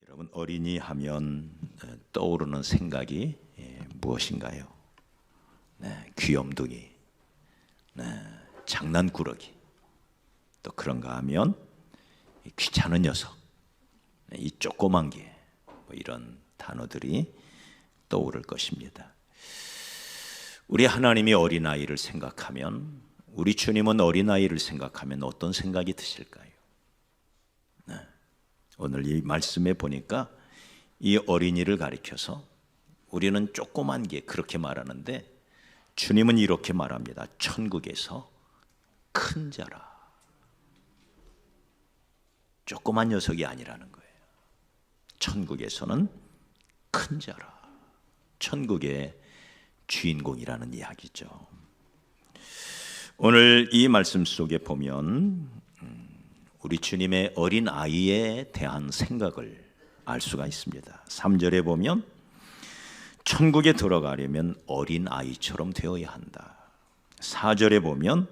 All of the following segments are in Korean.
여러분, 어린이 하면 떠오르는 생각이 무엇인가요? 귀염둥이, 장난꾸러기, 또 그런가 하면 귀찮은 녀석, 이 조그만 게, 이런 단어들이 떠오를 것입니다. 우리 하나님이 어린아이를 생각하면, 우리 주님은 어린아이를 생각하면 어떤 생각이 드실까요? 오늘 이 말씀에 보니까 이 어린이를 가리켜서 우리는 조그만 게 그렇게 말하는데, 주님은 이렇게 말합니다. 천국에서 큰 자라. 조그만 녀석이 아니라는 거예요. 천국에서는 큰 자라. 천국의 주인공이라는 이야기죠. 오늘 이 말씀 속에 보면 우리 주님의 어린 아이에 대한 생각을 알 수가 있습니다. 3절에 보면 천국에 들어가려면 어린 아이처럼 되어야 한다. 4절에 보면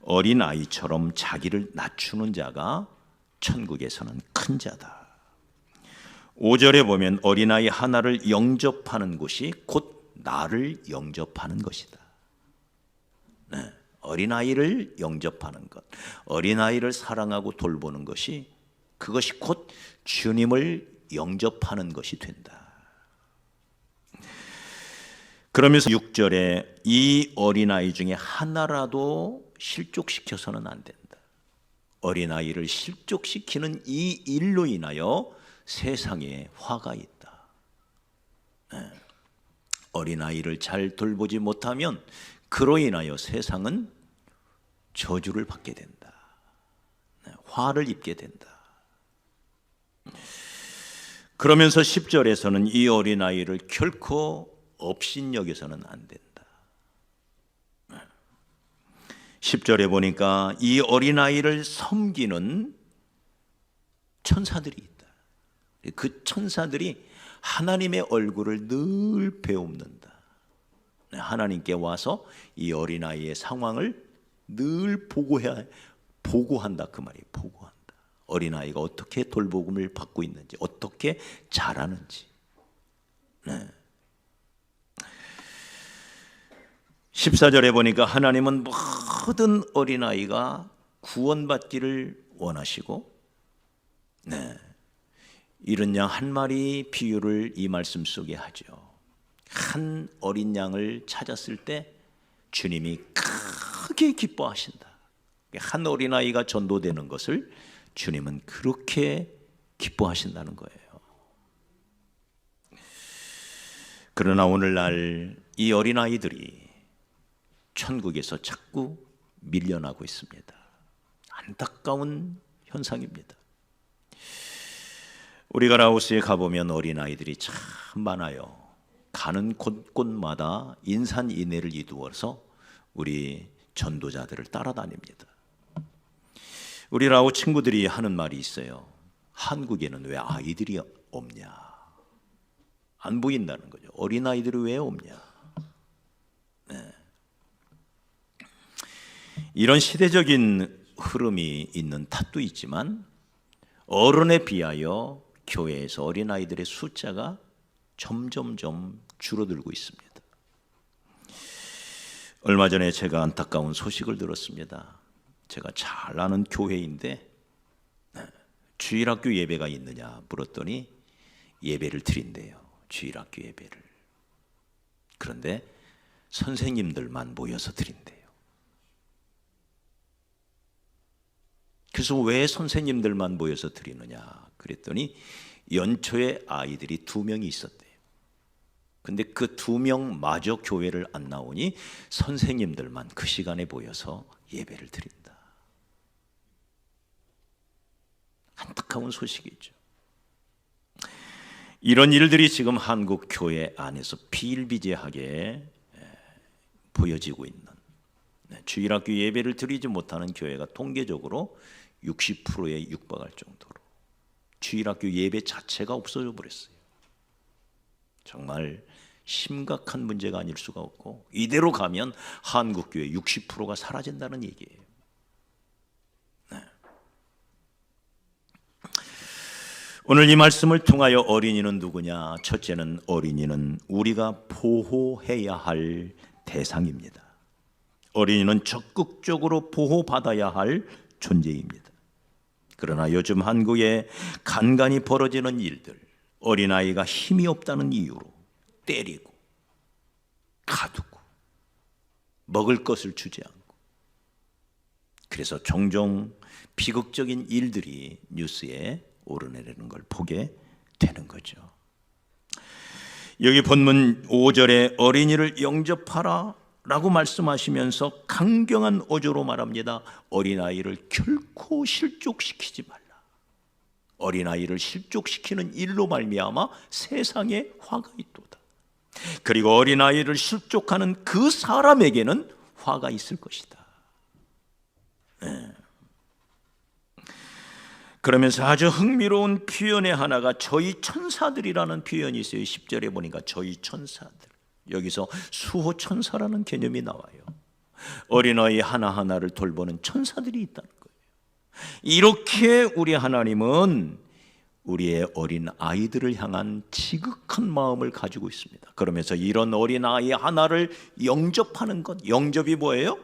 어린 아이처럼 자기를 낮추는 자가 천국에서는 큰 자다. 5절에 보면 어린아이 하나를 영접하는 곳이 곧 나를 영접하는 것이다. 어린아이를 영접하는 것, 어린아이를 사랑하고 돌보는 것이, 그것이 곧 주님을 영접하는 것이 된다. 그러면서 6절에 이 어린아이 중에 하나라도 실족시켜서는 안 된다. 어린아이를 실족시키는 이 일로 인하여 세상에 화가 있다. 어린아이를 잘 돌보지 못하면 그로 인하여 세상은 저주를 받게 된다. 화를 입게 된다. 그러면서 10절에서는 이 어린아이를 결코 업신여겨서는 안 된다. 10절에 보니까 이 어린아이를 섬기는 천사들이 있다. 그 천사들이 하나님의 얼굴을 늘 배웁는다. 하나님께 와서 이 어린아이의 상황을 늘 보고한다. 그 말이에요. 보고한다. 어린아이가 어떻게 돌봄을 받고 있는지, 어떻게 자라는지. 14절에 보니까 하나님은 모든 어린아이가 구원받기를 원하시고, 이른 양 한 마리 비유를 이 말씀 속에 하죠. 한 어린 양을 찾았을 때 주님이 크게 기뻐하신다. 한 어린아이가 전도되는 것을 주님은 그렇게 기뻐하신다는 거예요. 그러나 오늘날 이 어린아이들이 천국에서 자꾸 밀려나고 있습니다. 안타까운 현상입니다. 우리가 라오스에 가보면 어린아이들이 참 많아요. 가는 곳곳마다 인산인해를 이루어서 우리 전도자들을 따라다닙니다. 우리 라오 친구들이 하는 말이 있어요. 한국에는 왜 아이들이 없냐? 안 보인다는 거죠. 어린아이들이 왜 없냐? 이런 시대적인 흐름이 있는 탓도 있지만, 어른에 비하여 교회에서 어린아이들의 숫자가 점점점 줄어들고 있습니다. 얼마 전에 제가 안타까운 소식을 들었습니다. 제가 잘 아는 교회인데 주일학교 예배가 있느냐 물었더니 예배를 드린대요. 주일학교 예배를. 그런데 선생님들만 모여서 드린대요. 그래서 왜 선생님들만 모여서 드리느냐 그랬더니 연초에 아이들이 2명이 있었대요. 근데 그 2명마저 교회를 안 나오니 선생님들만 그 시간에 모여서 예배를 드린다. 안타까운 소식이죠. 이런 일들이 지금 한국 교회 안에서 비일비재하게 보여지고 있는, 주일학교 예배를 드리지 못하는 교회가 통계적으로 60%에 육박할 정도로 주일학교 예배 자체가 없어져 버렸어요. 정말 심각한 문제가 아닐 수가 없고, 이대로 가면 한국교회 60%가 사라진다는 얘기예요. 오늘 이 말씀을 통하여 어린이는 누구냐? 첫째는 어린이는 우리가 보호해야 할 대상입니다. 어린이는 적극적으로 보호받아야 할 존재입니다. 그러나 요즘 한국에 간간히 벌어지는 일들, 어린아이가 힘이 없다는 이유로 때리고 가두고 먹을 것을 주지 않고, 그래서 종종 비극적인 일들이 뉴스에 오르내리는 걸 보게 되는 거죠. 여기 본문 5절에 어린이를 영접하라 라고 말씀하시면서 강경한 어조로 말합니다. 어린아이를 결코 실족시키지 말라. 어린아이를 실족시키는 일로 말미암아 세상에 화가 있도다. 그리고 어린아이를 실족하는 그 사람에게는 화가 있을 것이다. 그러면서 아주 흥미로운 표현의 하나가 저희 천사들이라는 표현이 있어요. 10절에 보니까 저희 천사들, 여기서 수호 천사라는 개념이 나와요. 어린아이 하나하나를 돌보는 천사들이 있다는 거예요. 이렇게 우리 하나님은 우리의 어린 아이들을 향한 지극한 마음을 가지고 있습니다. 그러면서 이런 어린 아이 하나를 영접하는 것, 영접이 뭐예요?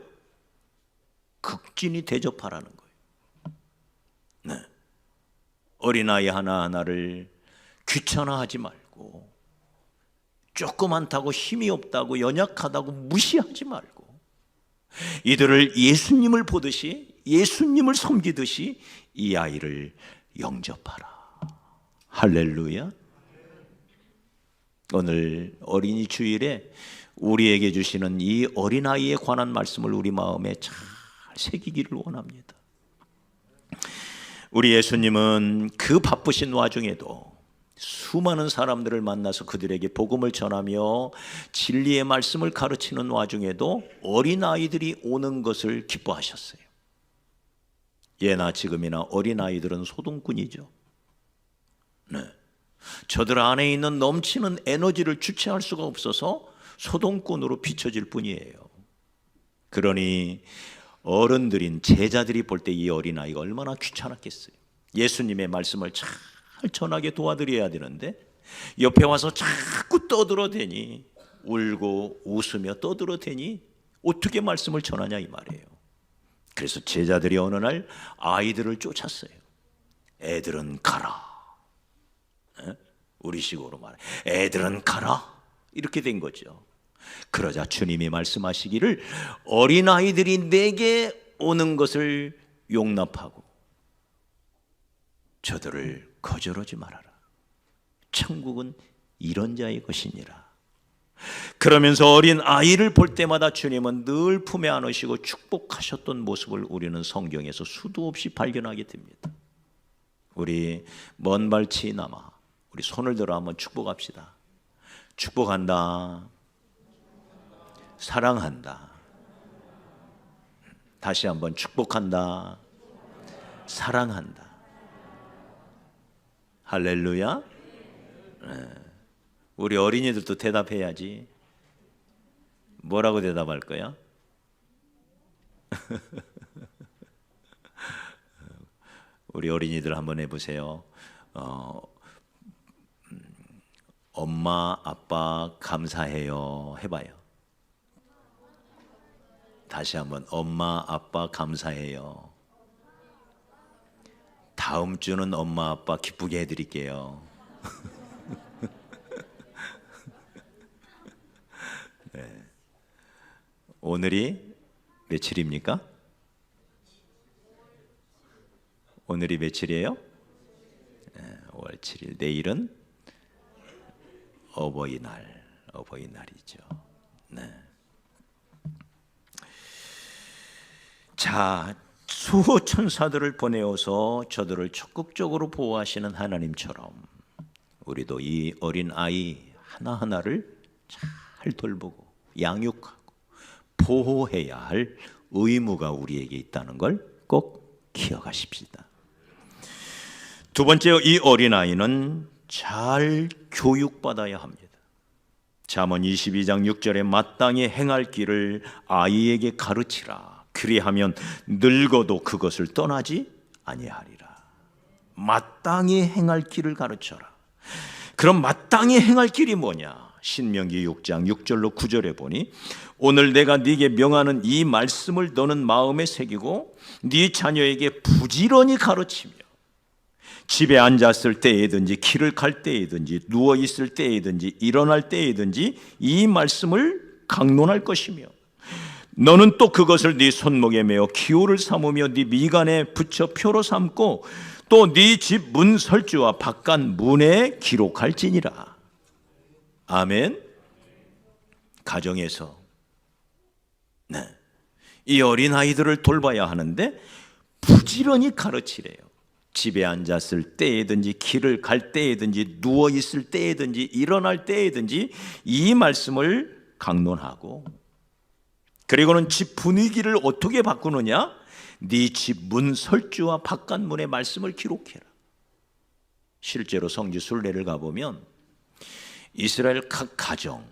극진히 대접하라는 거예요. 네. 어린아이 하나하나를 귀찮아하지 말고, 조그맣다고 힘이 없다고 연약하다고 무시하지 말고, 이들을 예수님을 보듯이, 예수님을 섬기듯이 이 아이를 영접하라. 할렐루야. 오늘 어린이 주일에 우리에게 주시는 이 어린아이에 관한 말씀을 우리 마음에 잘 새기기를 원합니다. 우리 예수님은 그 바쁘신 와중에도 수많은 사람들을 만나서 그들에게 복음을 전하며 진리의 말씀을 가르치는 와중에도 어린아이들이 오는 것을 기뻐하셨어요. 예나 지금이나 어린아이들은 소동꾼이죠. 네. 저들 안에 있는 넘치는 에너지를 주체할 수가 없어서 소동꾼으로 비춰질 뿐이에요. 그러니 어른들인 제자들이 볼 때 이 어린아이가 얼마나 귀찮았겠어요. 예수님의 말씀을 잘 전하게 도와드려야 되는데 옆에 와서 자꾸 떠들어대니, 울고 웃으며 떠들어대니 어떻게 말씀을 전하냐 이 말이에요. 그래서 제자들이 어느 날 아이들을 쫓았어요. 애들은 가라. 우리식으로 말해, 애들은 가라. 이렇게 된 거죠. 그러자 주님이 말씀하시기를 어린아이들이 내게 오는 것을 용납하고 저들을 거절하지 말아라. 천국은 이런 자의 것이니라. 그러면서 어린 아이를 볼 때마다 주님은 늘 품에 안으시고 축복하셨던 모습을 우리는 성경에서 수도 없이 발견하게 됩니다. 우리 먼 발치 남아 우리 손을 들어 한번 축복합시다. 축복한다. 사랑한다. 다시 한번 축복한다. 사랑한다. 할렐루야. 우리 어린이들도 대답해야지. 뭐라고 대답할 거야? 우리 어린이들 한번 해보세요. 엄마, 아빠 감사해요. 해봐요. 다시 한번 엄마, 아빠 감사해요. 다음 주는 엄마, 아빠 기쁘게 해드릴게요. 네. 오늘이 며칠입니까? 오늘이 며칠이에요? 5월 7일. 내일은 어버이날이죠. 네. 자, 수호 천사들을 보내어서 저들을 적극적으로 보호하시는 하나님처럼 우리도 이 어린 아이 하나하나를 잘 돌보고 양육하고 보호해야 할 의무가 우리에게 있다는 걸 꼭 기억하십시다. 두 번째, 이 어린아이는 잘 교육받아야 합니다. 잠언 22장 6절에 마땅히 행할 길을 아이에게 가르치라. 그리하면 늙어도 그것을 떠나지 아니하리라. 마땅히 행할 길을 가르쳐라. 그럼 마땅히 행할 길이 뭐냐? 신명기 6장 6절로 9절에 보니 오늘 내가 네게 명하는 이 말씀을 너는 마음에 새기고 네 자녀에게 부지런히 가르치며 집에 앉았을 때에든지 길을 갈 때에든지 누워 있을 때에든지 일어날 때에든지 이 말씀을 강론할 것이며 너는 또 그것을 네 손목에 메어 기호를 삼으며 네 미간에 붙여 표로 삼고 또 네 집 문 설주와 바깥 문에 기록할지니라. 아멘. 가정에서 이 어린아이들을 돌봐야 하는데 부지런히 가르치래요. 집에 앉았을 때에든지 길을 갈 때에든지 누워 있을 때에든지 일어날 때에든지 이 말씀을 강론하고, 그리고는 집 분위기를 어떻게 바꾸느냐? 네 집 문 설주와 바깥 문의 말씀을 기록해라. 실제로 성지 순례를 가보면 이스라엘 각 가정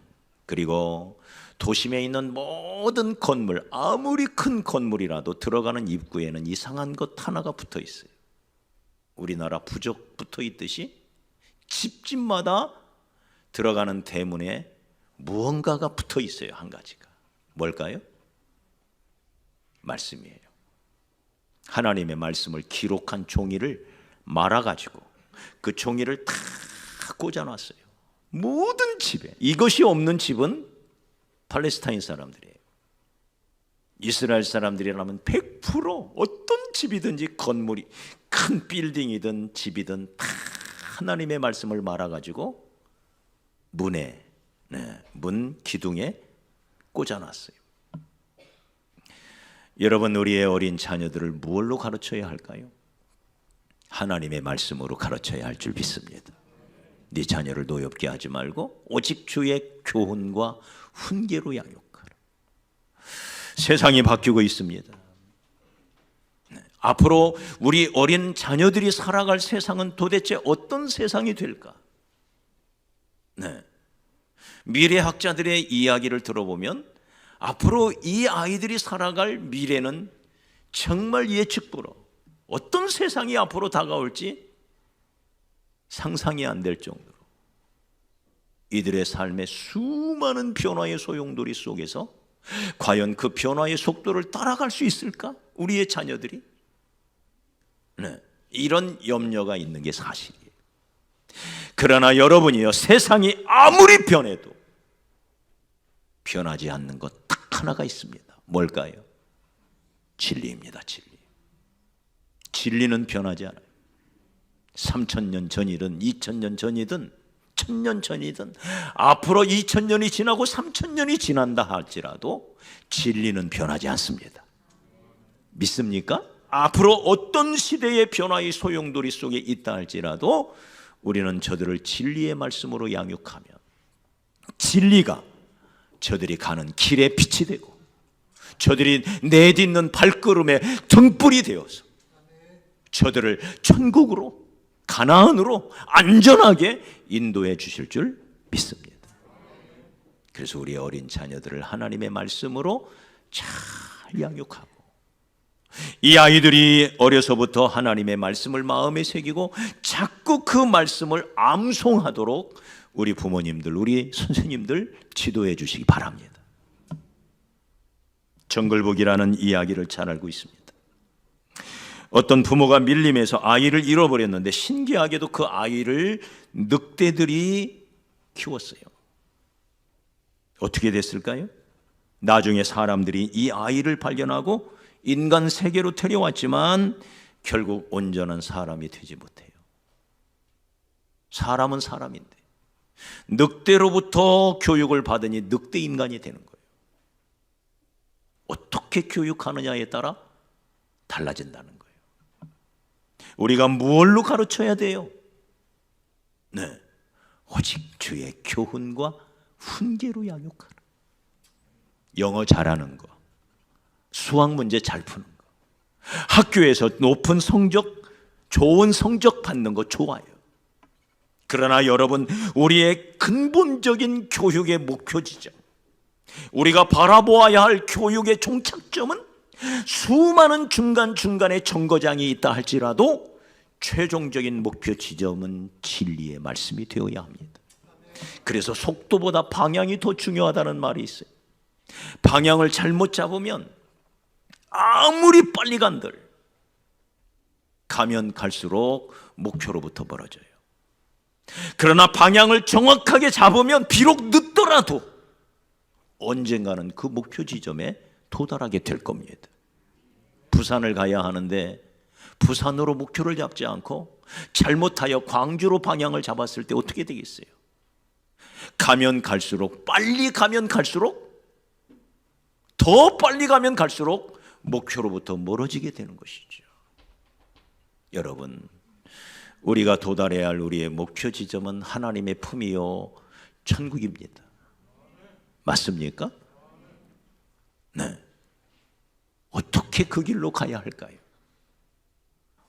그리고 도심에 있는 모든 건물, 아무리 큰 건물이라도 들어가는 입구에는 이상한 것 하나가 붙어 있어요. 우리나라 부적 붙어 있듯이 집집마다 들어가는 대문에 무언가가 붙어 있어요. 한 가지가 뭘까요? 말씀이에요. 하나님의 말씀을 기록한 종이를 말아가지고 그 종이를 다 꽂아놨어요. 모든 집에. 이것이 없는 집은 팔레스타인 사람들이에요. 이스라엘 사람들이라면 100% 어떤 집이든지 건물이 큰 빌딩이든 집이든 다 하나님의 말씀을 말아가지고 문에, 문 기둥에 꽂아놨어요. 여러분, 우리의 어린 자녀들을 무엇로 가르쳐야 할까요? 하나님의 말씀으로 가르쳐야 할 줄 믿습니다. 네 자녀를 노엽게 하지 말고 오직 주의 교훈과 훈계로 양육하라. 세상이 바뀌고 있습니다. 앞으로 우리 어린 자녀들이 살아갈 세상은 도대체 어떤 세상이 될까? 미래학자들의 이야기를 들어보면 앞으로 이 아이들이 살아갈 미래는 정말 예측불허. 어떤 세상이 앞으로 다가올지 상상이 안 될 정도로 이들의 삶의 수많은 변화의 소용돌이 속에서 과연 그 변화의 속도를 따라갈 수 있을까? 우리의 자녀들이? 이런 염려가 있는 게 사실이에요. 그러나 여러분이요, 세상이 아무리 변해도 변하지 않는 것 딱 하나가 있습니다. 뭘까요? 진리입니다. 진리는 변하지 않아요. 3000년 전이든 2000년 전이든 1000년 전이든 앞으로 2000년이 지나고 3000년이 지난다 할지라도 진리는 변하지 않습니다. 믿습니까? 앞으로 어떤 시대의 변화의 소용돌이 속에 있다 할지라도 우리는 저들을 진리의 말씀으로 양육하면 진리가 저들이 가는 길에 빛이 되고 저들이 내딛는 발걸음에 등불이 되어서 저들을 천국으로, 가나안으로 안전하게 인도해 주실 줄 믿습니다. 그래서 우리 어린 자녀들을 하나님의 말씀으로 잘 양육하고, 이 아이들이 어려서부터 하나님의 말씀을 마음에 새기고 자꾸 그 말씀을 암송하도록 우리 부모님들, 우리 선생님들 지도해 주시기 바랍니다. 정글북이라는 이야기를 잘 알고 있습니다. 어떤 부모가 밀림에서 아이를 잃어버렸는데 신기하게도 그 아이를 늑대들이 키웠어요. 어떻게 됐을까요? 나중에 사람들이 이 아이를 발견하고 인간 세계로 데려왔지만 결국 온전한 사람이 되지 못해요. 사람은 사람인데 늑대로부터 교육을 받으니 늑대 인간이 되는 거예요. 어떻게 교육하느냐에 따라 달라진다는 거예요. 우리가 무엇로 가르쳐야 돼요? 오직 주의 교훈과 훈계로 양육하라. 영어 잘하는 거, 수학 문제 잘 푸는 거, 학교에서 높은 성적, 좋은 성적 받는 거 좋아요. 그러나 여러분, 우리의 근본적인 교육의 목표 지점, 우리가 바라보아야 할 교육의 종착점은 수많은 중간중간에 정거장이 있다 할지라도 최종적인 목표 지점은 진리의 말씀이 되어야 합니다. 그래서 속도보다 방향이 더 중요하다는 말이 있어요. 방향을 잘못 잡으면 아무리 빨리 간들 가면 갈수록 목표로부터 멀어져요. 그러나 방향을 정확하게 잡으면 비록 늦더라도 언젠가는 그 목표 지점에 도달하게 될 겁니다. 부산을 가야 하는데 부산으로 목표를 잡지 않고 잘못하여 광주로 방향을 잡았을 때 어떻게 되겠어요? 가면 갈수록, 빨리 가면 갈수록, 더 빨리 가면 갈수록 목표로부터 멀어지게 되는 것이죠. 여러분, 우리가 도달해야 할 우리의 목표 지점은 하나님의 품이요 천국입니다. 맞습니까? 네. 어떻게 그 길로 가야 할까요?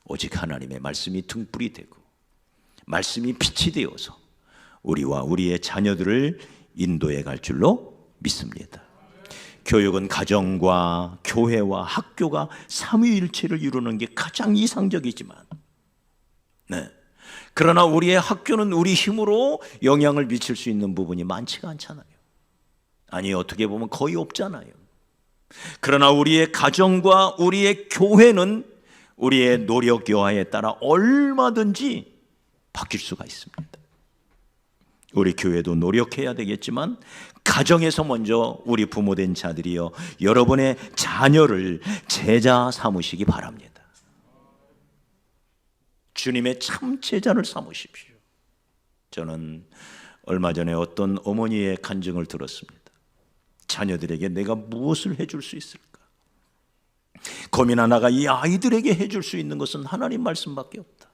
오직 하나님의 말씀이 등불이 되고 말씀이 빛이 되어서 우리와 우리의 자녀들을 인도해 갈 줄로 믿습니다. 교육은 가정과 교회와 학교가 삼위일체를 이루는 게 가장 이상적이지만, 네. 그러나 우리의 학교는 우리 힘으로 영향을 미칠 수 있는 부분이 많지가 않잖아요. 아니, 어떻게 보면 거의 없잖아요. 그러나 우리의 가정과 우리의 교회는 우리의 노력 여하에 따라 얼마든지 바뀔 수가 있습니다. 우리 교회도 노력해야 되겠지만 가정에서 먼저 우리 부모된 자들이여 여러분의 자녀를 제자 삼으시기 바랍니다. 주님의 참 제자를 삼으십시오. 저는 얼마 전에 어떤 어머니의 간증을 들었습니다. 자녀들에게 내가 무엇을 해줄 수 있을까? 고민 하나가 이 아이들에게 해줄 수 있는 것은 하나님 말씀밖에 없다.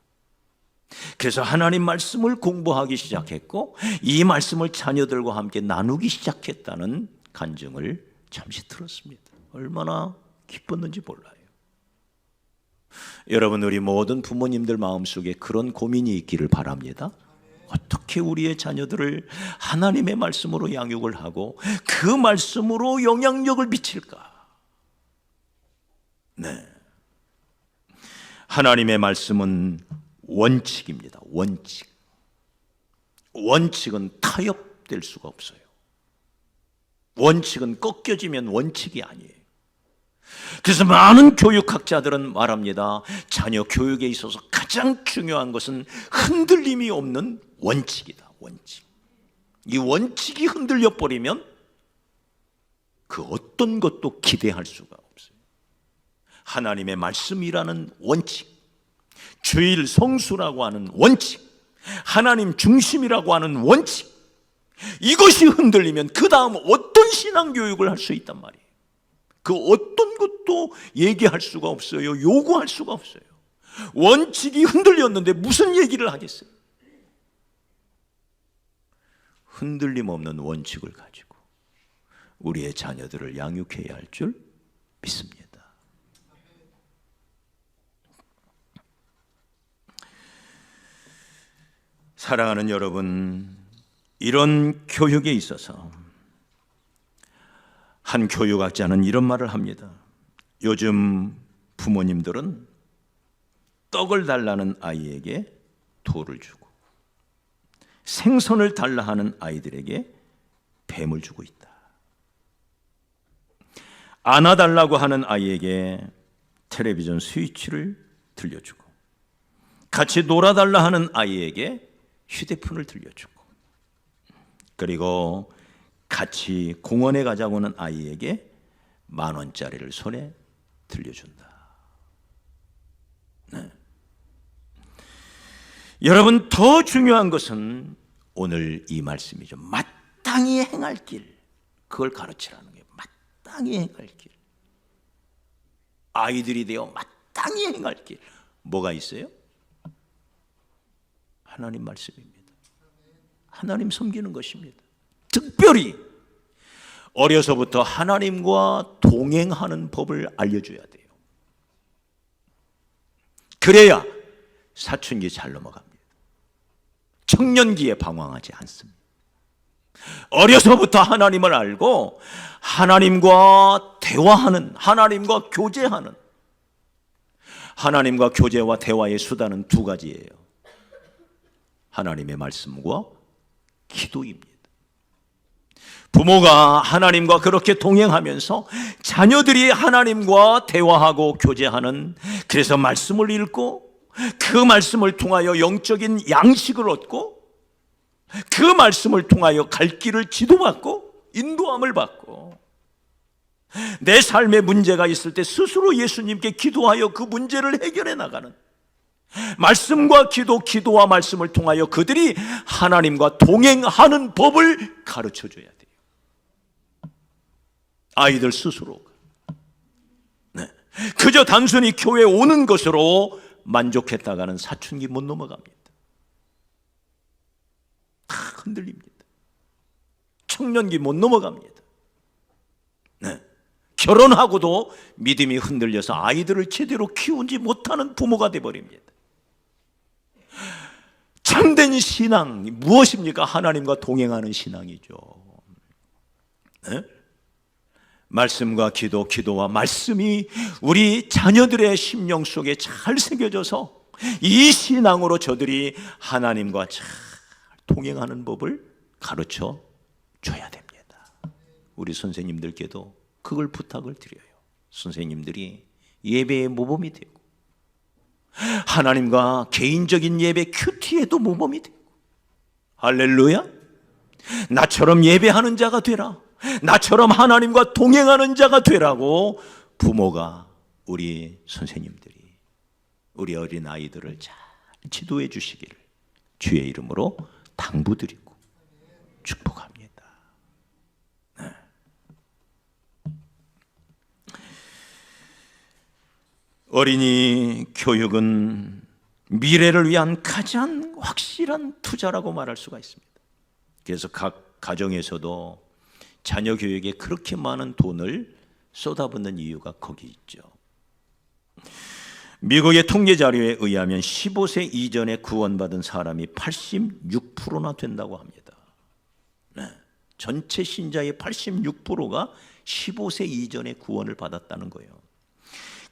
그래서 하나님 말씀을 공부하기 시작했고 이 말씀을 자녀들과 함께 나누기 시작했다는 간증을 잠시 들었습니다. 얼마나 기뻤는지 몰라요. 여러분, 우리 모든 부모님들 마음속에 그런 고민이 있기를 바랍니다. 어떻게 우리의 자녀들을 하나님의 말씀으로 양육을 하고 그 말씀으로 영향력을 미칠까? 네. 하나님의 말씀은 원칙입니다. 원칙. 원칙은 타협될 수가 없어요. 원칙은 꺾여지면 원칙이 아니에요. 그래서 많은 교육학자들은 말합니다. 자녀 교육에 있어서 가장 중요한 것은 흔들림이 없는 원칙이다. 원칙. 이 원칙이 흔들려 버리면 그 어떤 것도 기대할 수가 없어요. 하나님의 말씀이라는 원칙, 주일 성수라고 하는 원칙, 하나님 중심이라고 하는 원칙, 이것이 흔들리면 그 다음 어떤 신앙교육을 할 수 있단 말이에요. 그 어떤 것도 얘기할 수가 없어요. 요구할 수가 없어요. 원칙이 흔들렸는데 무슨 얘기를 하겠어요? 흔들림 없는 원칙을 가지고 우리의 자녀들을 양육해야 할 줄 믿습니다. 사랑하는 여러분, 이런 교육에 있어서 한 교육학자는 이런 말을 합니다. 요즘 부모님들은 떡을 달라는 아이에게 돌을 주고 생선을 달라 하는 아이들에게 뱀을 주고 있다. 안아달라고 하는 아이에게 텔레비전 스위치를 들려주고 같이 놀아달라 하는 아이에게 휴대폰을 들려주고 그리고 같이 공원에 가자고 하는 아이에게 10,000원짜리를 손에 들려준다. 네. 여러분, 더 중요한 것은 오늘 이 말씀이죠. 마땅히 행할 길, 그걸 가르치라는 거예요. 마땅히 행할 길. 아이들이 되어 마땅히 행할 길. 뭐가 있어요? 하나님 말씀입니다. 하나님 섬기는 것입니다. 특별히 어려서부터 하나님과 동행하는 법을 알려줘야 돼요. 그래야 사춘기 잘 넘어갑니다. 청년기에 방황하지 않습니다. 어려서부터 하나님을 알고 하나님과 대화하는, 하나님과 교제하는, 하나님과 교제와 대화의 수단은 두 가지예요. 하나님의 말씀과 기도입니다. 부모가 하나님과 그렇게 동행하면서 자녀들이 하나님과 대화하고 교제하는, 그래서 말씀을 읽고 그 말씀을 통하여 영적인 양식을 얻고 그 말씀을 통하여 갈 길을 지도받고 인도함을 받고, 내 삶에 문제가 있을 때 스스로 예수님께 기도하여 그 문제를 해결해 나가는, 말씀과 기도, 기도와 말씀을 통하여 그들이 하나님과 동행하는 법을 가르쳐 줘야 돼요. 아이들 스스로가. 네. 그저 단순히 교회 오는 것으로 만족했다가는 사춘기 못 넘어갑니다. 다 흔들립니다. 청년기 못 넘어갑니다. 네. 결혼하고도 믿음이 흔들려서 아이들을 제대로 키우지 못하는 부모가 되어버립니다. 참된 신앙이 무엇입니까? 하나님과 동행하는 신앙이죠. 네? 말씀과 기도, 기도와 말씀이 우리 자녀들의 심령 속에 잘 새겨져서 이 신앙으로 저들이 하나님과 잘 동행하는 법을 가르쳐 줘야 됩니다. 우리 선생님들께도 그걸 부탁을 드려요. 선생님들이 예배의 모범이 되고 하나님과 개인적인 예배 큐티에도 모범이 되고, 할렐루야. 나처럼 예배하는 자가 되라, 나처럼 하나님과 동행하는 자가 되라고 부모가, 우리 선생님들이 우리 어린 아이들을 잘 지도해 주시기를 주의 이름으로 당부드리고 축복합니다. 네. 어린이 교육은 미래를 위한 가장 확실한 투자라고 말할 수가 있습니다. 그래서 각 가정에서도 자녀 교육에 그렇게 많은 돈을 쏟아붓는 이유가 거기 있죠. 미국의 통계 자료에 의하면 15세 이전에 구원받은 사람이 86%나 된다고 합니다. 네. 전체 신자의 86%가 15세 이전에 구원을 받았다는 거예요.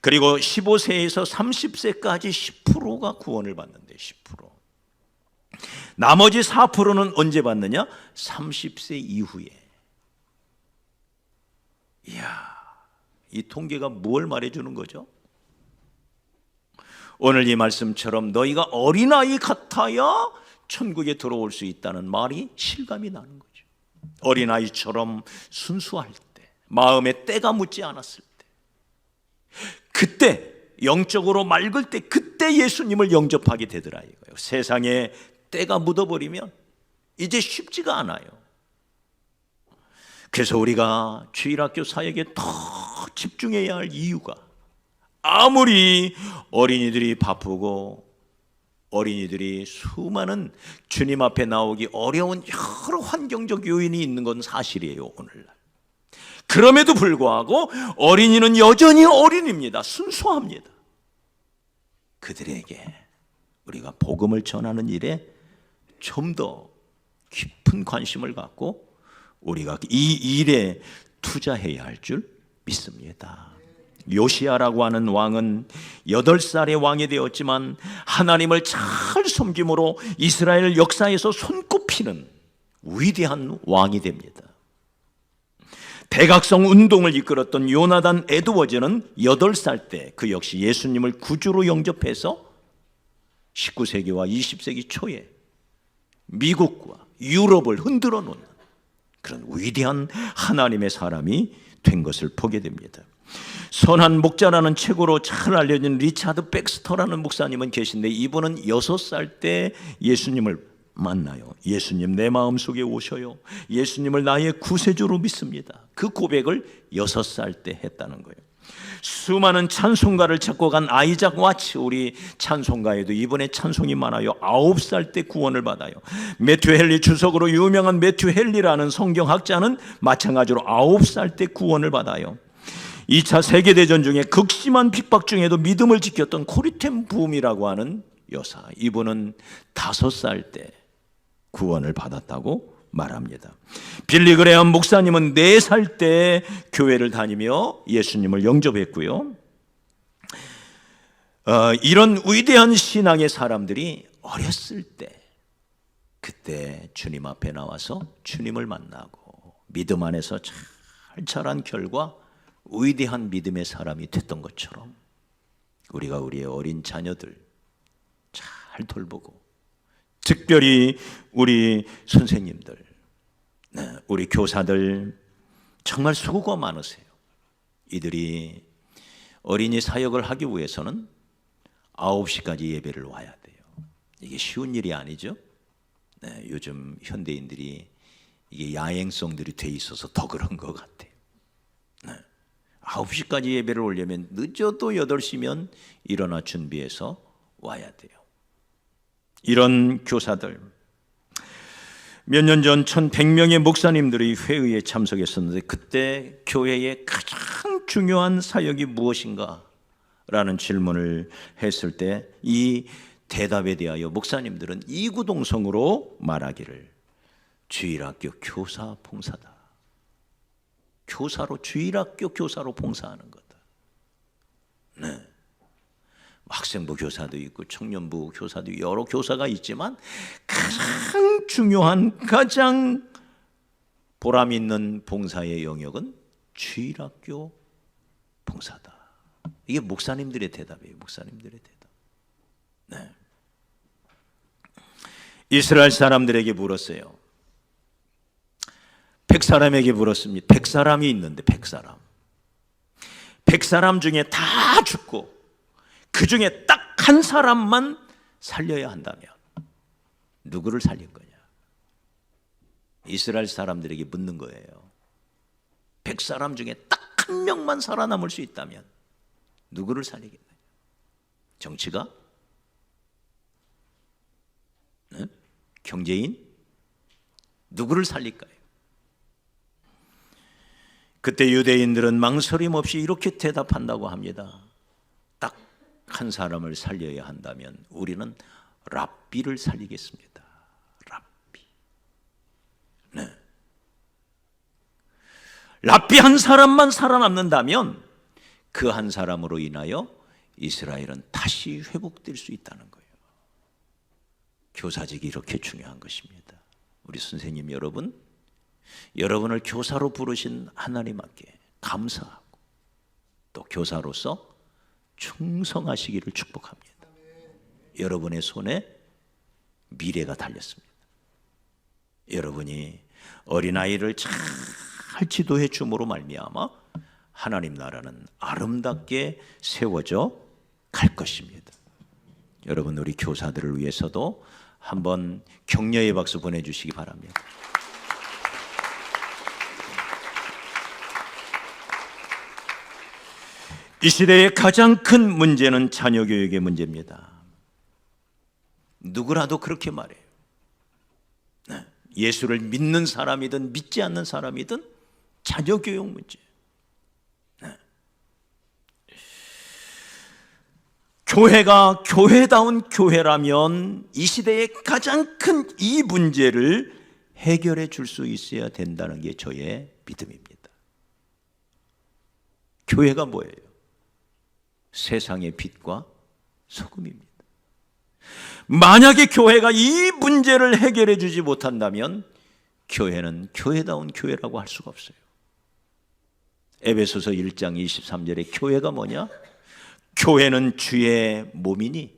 그리고 15세에서 30세까지 10%가 구원을 받는데, 10%. 나머지 4%는 언제 받느냐? 30세 이후에. 이야, 이 통계가 뭘 말해주는 거죠? 오늘 이 말씀처럼 너희가 어린아이 같아야 천국에 들어올 수 있다는 말이 실감이 나는 거죠. 어린아이처럼 순수할 때, 마음에 때가 묻지 않았을 때, 그때 영적으로 맑을 때, 그때 예수님을 영접하게 되더라 이거예요. 세상에 때가 묻어버리면 이제 쉽지가 않아요. 그래서 우리가 주일학교 사역에 더 집중해야 할 이유가, 아무리 어린이들이 바쁘고 어린이들이 수많은 주님 앞에 나오기 어려운 여러 환경적 요인이 있는 건 사실이에요, 오늘날. 그럼에도 불구하고 어린이는 여전히 어린입니다. 순수합니다. 그들에게 우리가 복음을 전하는 일에 좀 더 깊은 관심을 갖고 우리가 이 일에 투자해야 할 줄 믿습니다. 요시야라고 하는 왕은 8살의 왕이 되었지만 하나님을 잘 섬김으로 이스라엘 역사에서 손꼽히는 위대한 왕이 됩니다. 대각성 운동을 이끌었던 요나단 에드워즈는 8살 때 그 역시 예수님을 구주로 영접해서 19세기와 20세기 초에 미국과 유럽을 흔들어 놓는 그런 위대한 하나님의 사람이 된 것을 보게 됩니다. 선한 목자라는 책으로 잘 알려진 리차드 백스터라는 목사님은 계신데, 이분은 6살 때 예수님을 만나요. 예수님 내 마음속에 오셔요. 예수님을 나의 구세주로 믿습니다. 그 고백을 6살 때 했다는 거예요. 수많은 찬송가를 작곡한 아이작 와츠, 우리 찬송가에도 이번에 찬송이 많아요. 9살 때 구원을 받아요. 매튜 헨리, 주석으로 유명한 매튜 헨리라는 성경학자는 마찬가지로 9살 때 구원을 받아요. 2차 세계대전 중에 극심한 핍박 중에도 믿음을 지켰던 코리텐 붐이라고 하는 여사, 이분은 5살 때 구원을 받았다고 말합니다. 빌리 그레엄 목사님은 4살 때 교회를 다니며 예수님을 영접했고요. 이런 위대한 신앙의 사람들이 어렸을 때 그때 주님 앞에 나와서 주님을 만나고 믿음 안에서 잘 자란 결과 위대한 믿음의 사람이 됐던 것처럼 우리가 우리의 어린 자녀들 잘 돌보고, 특별히 우리 선생님들, 우리 교사들 정말 수고가 많으세요. 이들이 어린이 사역을 하기 위해서는 9시까지 예배를 와야 돼요. 이게 쉬운 일이 아니죠. 요즘 현대인들이 이게 야행성들이 돼 있어서 더 그런 것 같아요. 9시까지 예배를 오려면 늦어도 8시면 일어나 준비해서 와야 돼요. 이런 교사들, 몇 년 전 1100명의 목사님들이 회의에 참석했었는데 그때 교회의 가장 중요한 사역이 무엇인가? 라는 질문을 했을 때 이 대답에 대하여 목사님들은 이구동성으로 말하기를 주일학교 교사 봉사다. 교사로, 주일학교 교사로 봉사하는 거다. 학생부 교사도 있고 청년부 교사도 있고 여러 교사가 있지만 가장 중요한, 가장 보람 있는 봉사의 영역은 주일학교 봉사다. 이게 목사님들의 대답이에요. 목사님들의 대답. 이스라엘 사람들에게 물었어요. 100사람에게 물었습니다. 100사람이 있는데 100사람 중에 다 죽고 그 중에 딱 한 사람만 살려야 한다면 누구를 살릴 거냐? 이스라엘 사람들에게 묻는 거예요. 100사람 중에 딱 한 명만 살아남을 수 있다면 누구를 살리겠느냐? 정치가? 경제인? 누구를 살릴까요? 그때 유대인들은 망설임 없이 이렇게 대답한다고 합니다. 딱 한 사람을 살려야 한다면 우리는 랍비를 살리겠습니다. 랍비. 랍비 한 사람만 살아남는다면 그 한 사람으로 인하여 이스라엘은 다시 회복될 수 있다는 거예요. 교사직이 이렇게 중요한 것입니다. 우리 선생님 여러분, 여러분을 교사로 부르신 하나님께 감사하고 또 교사로서 충성하시기를 축복합니다. 여러분의 손에 미래가 달렸습니다. 여러분이 어린아이를 잘 지도해 줌으로 말미암아 하나님 나라는 아름답게 세워져 갈 것입니다. 여러분, 우리 교사들을 위해서도 한번 격려의 박수 보내주시기 바랍니다. 이 시대의 가장 큰 문제는 자녀 교육의 문제입니다. 누구라도 그렇게 말해요. 예수를 믿는 사람이든 믿지 않는 사람이든 자녀 교육 문제. 교회가 교회다운 교회라면 이 시대의 가장 큰 이 문제를 해결해 줄 수 있어야 된다는 게 저의 믿음입니다. 교회가 뭐예요? 세상의 빛과 소금입니다. 만약에 교회가 이 문제를 해결해 주지 못한다면 교회는 교회다운 교회라고 할 수가 없어요. 에베소서 1장 23절에 교회가 뭐냐? 교회는 주의 몸이니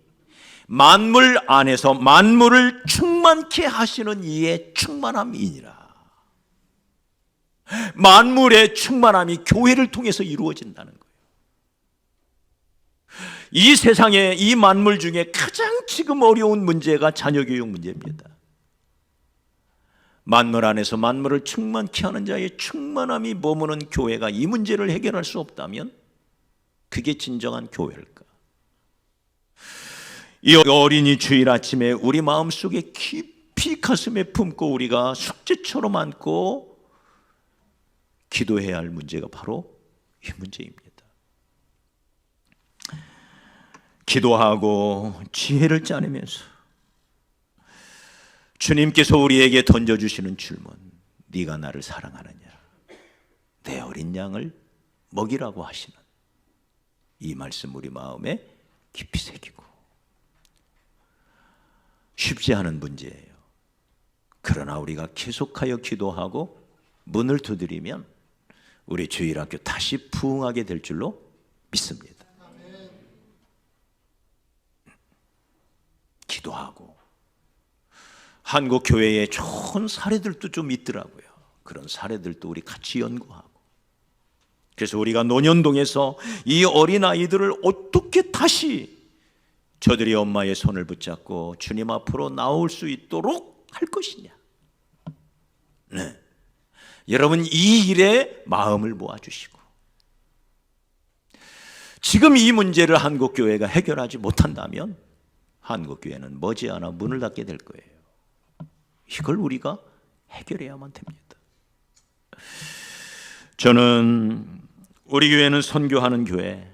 만물 안에서 만물을 충만케 하시는 이의 충만함이니라. 만물의 충만함이 교회를 통해서 이루어진다는 거예요. 이 세상에 이 만물 중에 가장 지금 어려운 문제가 자녀교육 문제입니다. 만물 안에서 만물을 충만케 하는 자의 충만함이 머무는 교회가 이 문제를 해결할 수 없다면 그게 진정한 교회일까? 이 어린이 주일 아침에 우리 마음속에 깊이 가슴에 품고 우리가 숙제처럼 안고 기도해야 할 문제가 바로 이 문제입니다. 기도하고 지혜를 짜내면서 주님께서 우리에게 던져주시는 질문, 네가 나를 사랑하느냐? 내 어린 양을 먹이라고 하시는 이 말씀 우리 마음에 깊이 새기고. 쉽지 않은 문제예요. 그러나 우리가 계속하여 기도하고 문을 두드리면 우리 주일학교 다시 부흥하게 될 줄로 믿습니다. 기도하고 한국 교회의 좋은 사례들도 좀 있더라고요. 그런 사례들도 우리 같이 연구하고, 그래서 우리가 논현동에서 이 어린아이들을 어떻게 다시 저들이 엄마의 손을 붙잡고 주님 앞으로 나올 수 있도록 할 것이냐. 네. 여러분, 이 일에 마음을 모아주시고, 지금 이 문제를 한국교회가 해결하지 못한다면 한국교회는 머지않아 문을 닫게 될 거예요. 이걸 우리가 해결해야만 됩니다. 저는 우리 교회는 선교하는 교회,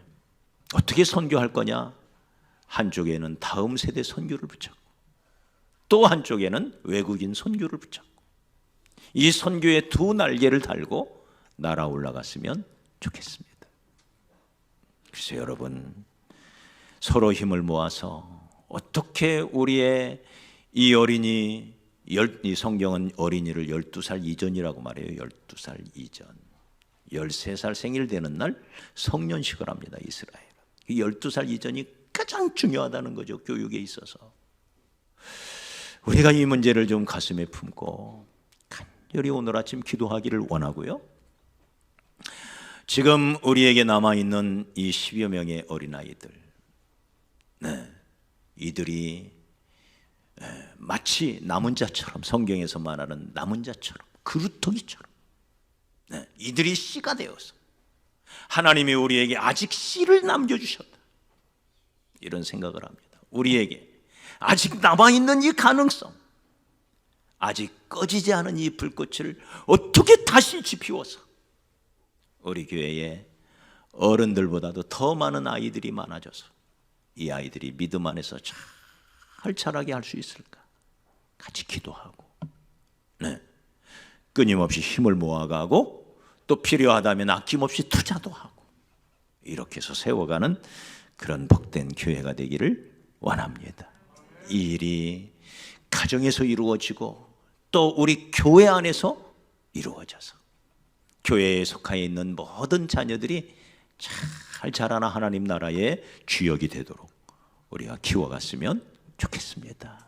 어떻게 선교할 거냐? 한쪽에는 다음 세대 선교를 붙잡고 또 한쪽에는 외국인 선교를 붙잡고 이 선교의 두 날개를 달고 날아 올라갔으면 좋겠습니다. 그래서 여러분, 서로 힘을 모아서 어떻게 우리의 이 어린이, 이 성경은 어린이를 12살 이전이라고 말해요. 12살 이전. 13살 생일 되는 날 성년식을 합니다, 이스라엘은. 12살 이전이 가장 중요하다는 거죠, 교육에 있어서. 우리가 이 문제를 좀 가슴에 품고 간절히 오늘 아침 기도하기를 원하고요. 지금 우리에게 남아있는 이 10여 명의 어린아이들, 네, 이들이 마치 남은 자처럼, 성경에서 말하는 남은 자처럼, 그루터기처럼, 네, 이들이 씨가 되어서 하나님이 우리에게 아직 씨를 남겨주셨다, 이런 생각을 합니다. 우리에게 아직 남아있는 이 가능성, 아직 꺼지지 않은 이 불꽃을 어떻게 다시 지피워서 우리 교회에 어른들보다도 더 많은 아이들이 많아져서 이 아이들이 믿음 안에서 잘 자라게 할 수 있을까? 같이 기도하고, 네, 끊임없이 힘을 모아가고 또 필요하다면 아낌없이 투자도 하고, 이렇게 해서 세워가는 그런 복된 교회가 되기를 원합니다. 이 일이 가정에서 이루어지고 또 우리 교회 안에서 이루어져서 교회에 속하여 있는 모든 자녀들이 잘 자라나 하나님 나라의 주역이 되도록 우리가 키워갔으면 좋겠습니다.